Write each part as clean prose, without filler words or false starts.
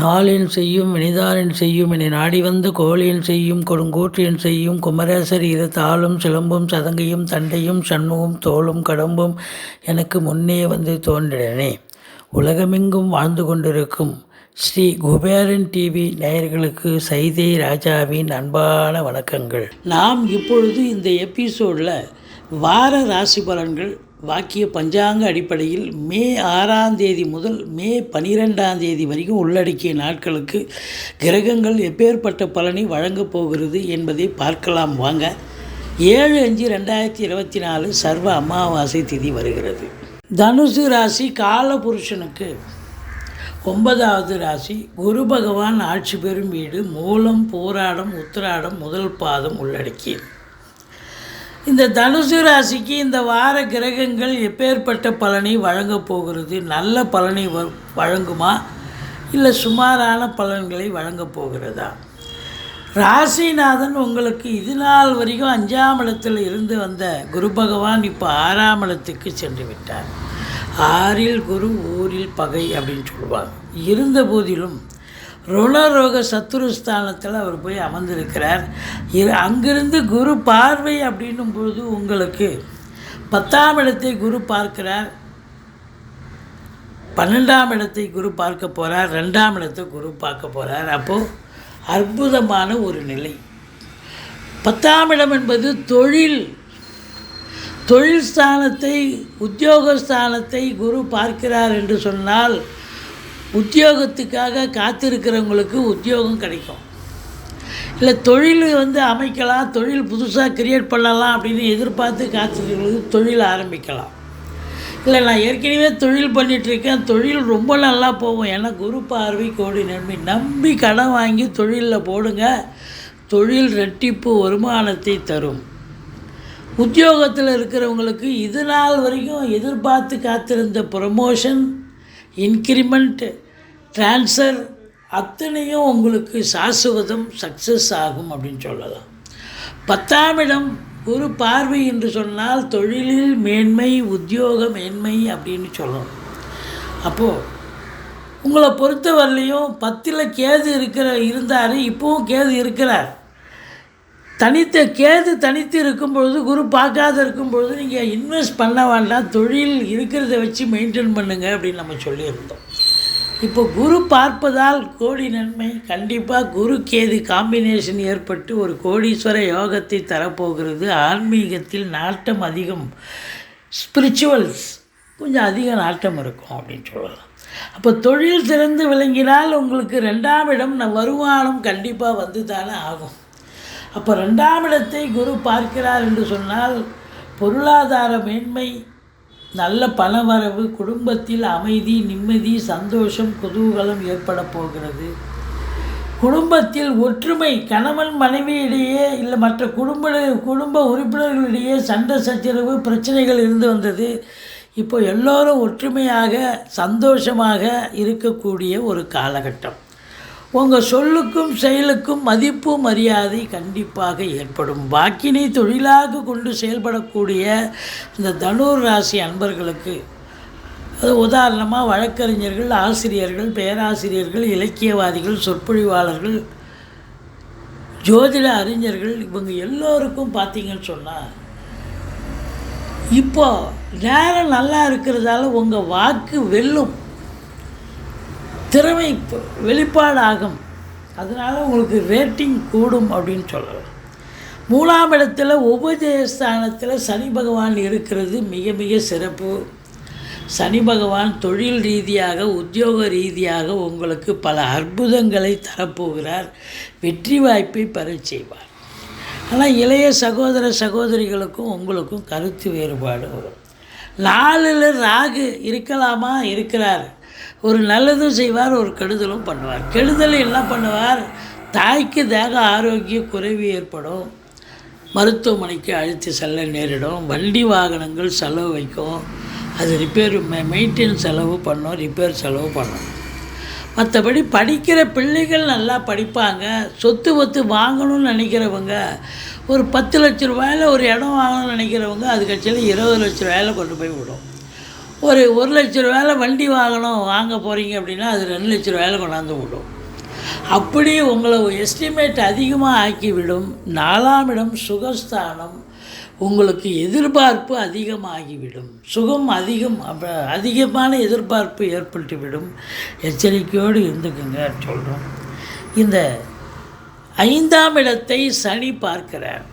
நாளின் செய்யும் வினிதானின் செய்யும் என நாடி வந்த கோழியின் செய்யும் கொடுங்கூற்றியன் செய்யும் குமரேசர் இரு தாளும் சிலம்பும் சதங்கையும் தண்டையும் சண்முகம் தோளும் கடம்பும் எனக்கு முன்னே வந்து தோன்றினே. உலகமெங்கும் வாழ்ந்து கொண்டிருக்கும் ஸ்ரீ குபேரன் டிவி நேயர்களுக்கு சைதை ராஜாவின் அன்பான வணக்கங்கள். நாம் இப்பொழுது இந்த எபிசோடில் வார ராசி பலன்கள் வாக்கிய பஞ்சாங்க அடிப்படையில் மே 6ஆம் தேதி முதல் மே 12ஆம் தேதி வரைக்கும் உள்ளடக்கிய நாட்களுக்கு கிரகங்கள் எப்பேற்பட்ட பலனை வழங்கப் போகிறது என்பதை பார்க்கலாம் வாங்க. 7/5/2024 சர்வ அமாவாசை திதி வருகிறது. தனுசு ராசி காலபுருஷனுக்கு 9வது ராசி. குரு பகவான் ஆட்சி பெறும் வீடு மூலம் போராடம் உத்திராடம் முதல் பாதம் உள்ளடக்கியது. இந்த தனுசு ராசிக்கு இந்த வார கிரகங்கள் எப்பேற்பட்ட பலனை வழங்கப் போகிறது? நல்ல பலனை வழங்குமா இல்லை சுமாரான பலன்களை வழங்கப் போகிறதா? ராசிநாதன் உங்களுக்கு இது நாள் வரைக்கும் 5ஆம் இடத்தில் இருந்து வந்த குரு பகவான் இப்போ 6ஆம் இடத்துக்கு சென்று விட்டார். 6இல் குரு ஊரில் பகை அப்படின்னு சொல்லுவாங்க. இருந்த போதிலும் ருணரோக சத்துருஸ்தானத்தில் அவர் போய் அமர்ந்திருக்கிறார். அங்கிருந்து குரு பார்வை அப்படின்னும் பொழுது உங்களுக்கு 10ஆம் இடத்தை குரு பார்க்கிறார், 12ஆம் இடத்தை குரு பார்க்க போகிறார், 2ஆம் இடத்தை குரு பார்க்க போகிறார். அப்போது அற்புதமான ஒரு நிலை. 10ஆம் இடம் என்பது தொழில் ஸ்தானத்தை உத்தியோகஸ்தானத்தை குரு பார்க்கிறார் என்று சொன்னால் உத்தியோகத்துக்காக காத்திருக்கிறவங்களுக்கு உத்தியோகம் கிடைக்கும். இல்லை தொழில் அமைக்கலாம், தொழில் புதுசாக கிரியேட் பண்ணலாம் அப்படின்னு எதிர்பார்த்து காத்திருக்கிறவங்களுக்கு தொழில் ஆரம்பிக்கலாம். இல்லை நான் ஏற்கனவே தொழில் பண்ணிகிட்ருக்கேன், தொழில் ரொம்ப நல்லா போகும், ஏன்னா குரு பார்வை கோடி நன்மை. நம்பி கடன் வாங்கி தொழிலில் போடுங்க, தொழில் ரெட்டிப்பு வருமானத்தை தரும். உத்தியோகத்தில் இருக்கிறவங்களுக்கு இது நாள் வரைக்கும் எதிர்பார்த்து காத்திருந்த ப்ரமோஷன், இன்க்ரிமெண்ட், ட்ரான்ஸ்ஃபர் அத்தனையும் உங்களுக்கு சாஸ்வதம் சக்ஸஸ் ஆகும் அப்படின்னு சொல்லலாம். 10ஆம் இடம் குரு பார்வை என்று சொன்னால் தொழிலில் மேன்மை, உத்தியோக மேன்மை அப்படின்னு சொல்லணும். அப்போது உங்களை பொறுத்தவரையிலையும் 10ல் கேது இருந்தார், இப்போவும் கேது இருக்கிறார். கேது தனித்து இருக்கும் பொழுது, குரு பார்க்காத இருக்கும் பொழுது நீங்கள் இன்வெஸ்ட் பண்ண வேண்டாம், தொழில் இருக்கிறத வச்சு மெயின்டைன் பண்ணுங்கள் அப்படின்னு நம்ம சொல்லியிருந்தோம். இப்போ குரு பார்ப்பதால் கோடி நன்மை. கண்டிப்பாக குரு கேது காம்பினேஷன் ஏற்பட்டு ஒரு கோடீஸ்வர யோகத்தை தரப்போகிறது. ஆன்மீகத்தில் நாட்டம் அதிகம், ஸ்பிரிச்சுவல்ஸ் கொஞ்சம் அதிக நாட்டம் இருக்கும் அப்படின்னு சொல்லலாம். அப்போ தொழில் சிறந்து விளங்கினால் உங்களுக்கு 2ஆம் இடம் வருமானம் கண்டிப்பாக வந்து தானே ஆகும். அப்போ 2ஆம் இடத்தை குரு பார்க்கிறார் என்று சொன்னால் பொருளாதார மேன்மை, நல்ல பணவரவு, குடும்பத்தில் அமைதி, நிம்மதி, சந்தோஷம், குதூகலம் ஏற்பட போகிறது. குடும்பத்தில் ஒற்றுமை, கணவன் மனைவியிடையே இல்லை மற்ற குடும்ப உறுப்பினர்களிடையே சண்டை சச்சரவு பிரச்சனைகள் இருந்து வந்தது. இப்போ எல்லோரும் ஒற்றுமையாக சந்தோஷமாக இருக்கக்கூடிய ஒரு காலகட்டம். உங்கள் சொல்லுக்கும் செயலுக்கும் மதிப்பு மரியாதை கண்டிப்பாக ஏற்படும். வாக்கினை தொழிலாக கொண்டு செயல்படக்கூடிய இந்த தனுர் ராசி அன்பர்களுக்கு, அது உதாரணமாக வழக்கறிஞர்கள், ஆசிரியர்கள், பேராசிரியர்கள், இலக்கியவாதிகள், சொற்பொழிவாளர்கள், ஜோதிட அறிஞர்கள், இவங்க எல்லோருக்கும் பார்த்தீங்கன்னு சொன்னால் இப்போ நேரம் நல்லா இருக்கிறதால உங்கள் வாக்கு வெல்லும், திறமை வெளிப்பாடாகும். அதனால் உங்களுக்கு ரேட்டிங் கூடும் அப்படின்னு சொல்லலாம். 3ஆம் இடத்துல உபஜயஸ்தானத்தில் சனி பகவான் இருக்கிறது மிக மிக சிறப்பு. சனி பகவான் தொழில் ரீதியாக, உத்தியோக ரீதியாக உங்களுக்கு பல அற்புதங்களை தரப்போகிறார். வெற்றி வாய்ப்பை பெறச் செய்வார். ஆனால் இளைய சகோதர சகோதரிகளுக்கும் உங்களுக்கும் கருத்து வேறுபாடு வரும். 4ல் ராகு இருக்கலாமா? இருக்கிறார். ஒரு நல்லதும் செய்வார், ஒரு கெடுதலும் பண்ணுவார். கெடுதல் என்ன பண்ணுவார்? தாய்க்கு தேக ஆரோக்கிய குறைவு ஏற்படும், மருத்துவமனைக்கு அழைத்து செல்ல நேரிடும், வண்டி வாகனங்கள் செலவு வைக்கும், அது ரிப்பேர் மெயின்டெனன்ஸ் செலவு பண்ணும், ரிப்பேர் செலவு பண்ணும். மற்றபடி படிக்கிற பிள்ளைகள் நல்லா படிப்பாங்க. சொத்து வாங்கணும்னு நினைக்கிறவங்க ஒரு 10 லட்ச ரூபாயில் ஒரு இடம் வாங்கணும்னு நினைக்கிறவங்க அது கட்சியில் 20 லட்ச ரூபாயில் கொண்டு போய் விடும். ஒரு 1 லட்ச ரூபாயில் வண்டி வாங்க போகிறீங்க அப்படின்னா அது 2 லட்ச ரூபாயில் கொண்டாந்து விடும். அப்படி உங்களை எஸ்டிமேட் அதிகமாக ஆக்கிவிடும். 4ஆம் இடம் சுகஸ்தானம், உங்களுக்கு எதிர்பார்ப்பு அதிகமாகிவிடும். சுகம் அதிகமான எதிர்பார்ப்பு ஏற்பட்டுவிடும். எச்சரிக்கையோடு இருந்துக்குங்க சொல்கிறோம். இந்த 5ஆம் இடத்தை சனி பார்க்கிறார்.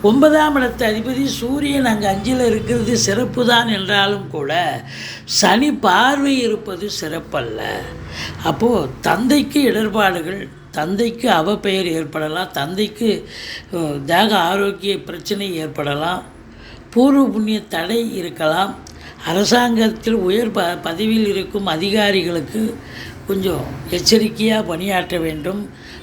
9ஆம் இடத்து அதிபதி சூரியன் அங்கே 5ல் இருக்கிறது சிறப்பு தான் என்றாலும் கூட சனி பார்வை இருப்பது சிறப்பல்ல. அப்போது தந்தைக்கு இடர்பாடுகள், தந்தைக்கு அவப்பெயர் ஏற்படலாம், தந்தைக்கு தேக ஆரோக்கிய பிரச்சனை ஏற்படலாம், பூர்வ புண்ணிய தடை இருக்கலாம். அரசாங்கத்தில் உயர் பதவியில் இருக்கும் அதிகாரிகளுக்கு கொஞ்சம் எச்சரிக்கையாக பணியாற்ற வேண்டும்.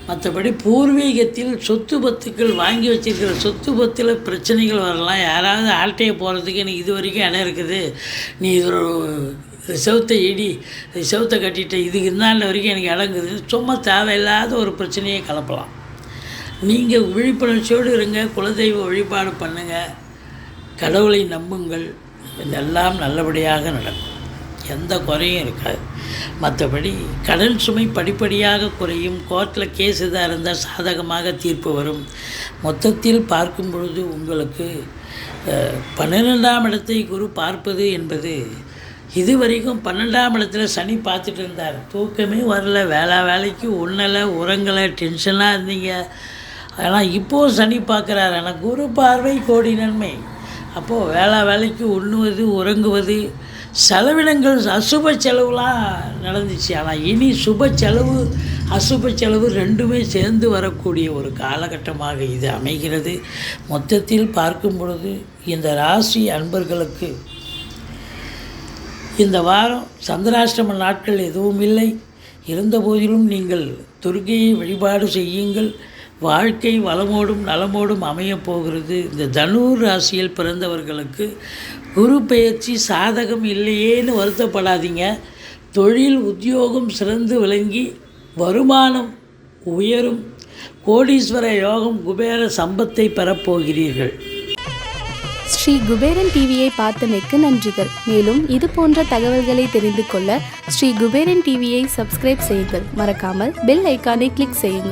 மற்றபடி பூர்வீகத்தில் சொத்து பத்துக்கள் வாங்கி வச்சுருக்கிற சொத்து பத்தில் பிரச்சனைகள் வரலாம். யாராவது ஆட்டையை போகிறதுக்கு எனக்கு இது வரைக்கும் இடம் இருக்குது, நீ இது செவத்தை செவத்தை கட்டிட்ட, இதுக்கு இந்தாண்ட வரைக்கும் எனக்கு இடங்குது, சும்மா தேவையில்லாத ஒரு பிரச்சனையை கலப்பலாம். நீங்கள் விழிப்புணர்ச்சியோடு இருங்க, குலதெய்வ வழிபாடு பண்ணுங்கள், கடவுளை நம்புங்கள், இதெல்லாம் நல்லபடியாக நடக்கும், எந்த குறையும் இருக்காது. மற்றபடி கடன் சுமை படிப்படியாக குறையும். கோர்ட்டில் கேஸ் எதாக இருந்தால் சாதகமாக தீர்ப்பு வரும். மொத்தத்தில் பார்க்கும் பொழுது உங்களுக்கு 12ஆம் இடத்தை குரு பார்ப்பது என்பது, இதுவரைக்கும் 12ஆம் இடத்துல சனி பார்த்துட்டு இருந்தார், தூக்கமே வரல, வேலைக்கு உண்ணலை, உறங்கலை, டென்ஷனாக இருந்தீங்க. ஆனால் இப்போது சனி பார்க்குறாரு. ஆனால் குரு பார்வை கோடி நன்மை. அப்போது வேலைக்கு உண்ணுவது, உறங்குவது, செலவினங்கள் அசுப செலவுலாம் நடந்துச்சு. ஆனால் இனி சுப செலவு அசுப செலவு ரெண்டுமே சேர்ந்து வரக்கூடிய ஒரு காலகட்டமாக இது அமைகிறது. மொத்தத்தில் பார்க்கும் பொழுது இந்த ராசி அன்பர்களுக்கு இந்த வாரம் சந்திராஷ்டம நாட்கள் எதுவும் இல்லை. இருந்தபோதிலும் நீங்கள் துர்க்கையை வழிபாடு செய்யுங்கள். வாழ்க்கை வளமோடும் நலமோடும் அமையப் போகிறது. இந்த தனுர் ராசியில் பிறந்தவர்களுக்கு குரு பெயர்ச்சி சாதகம் இல்லையேன்னு வருத்தப்படாதீங்க. தொழில் உத்தியோகம் சிறந்து விளங்கி வருமானம் உயரும். கோடீஸ்வர யோகம், குபேர சம்பத்தை பெறப்போகிறீர்கள். ஸ்ரீ குபேரன் டிவியை பார்த்தமைக்கு நன்றிகள். மேலும் இது போன்ற தகவல்களை தெரிந்து கொள்ள ஸ்ரீ குபேரன் டிவியை சப்ஸ்கிரைப் செய்யுங்கள். மறக்காமல் பெல் ஐக்கானை கிளிக் செய்யுங்கள்.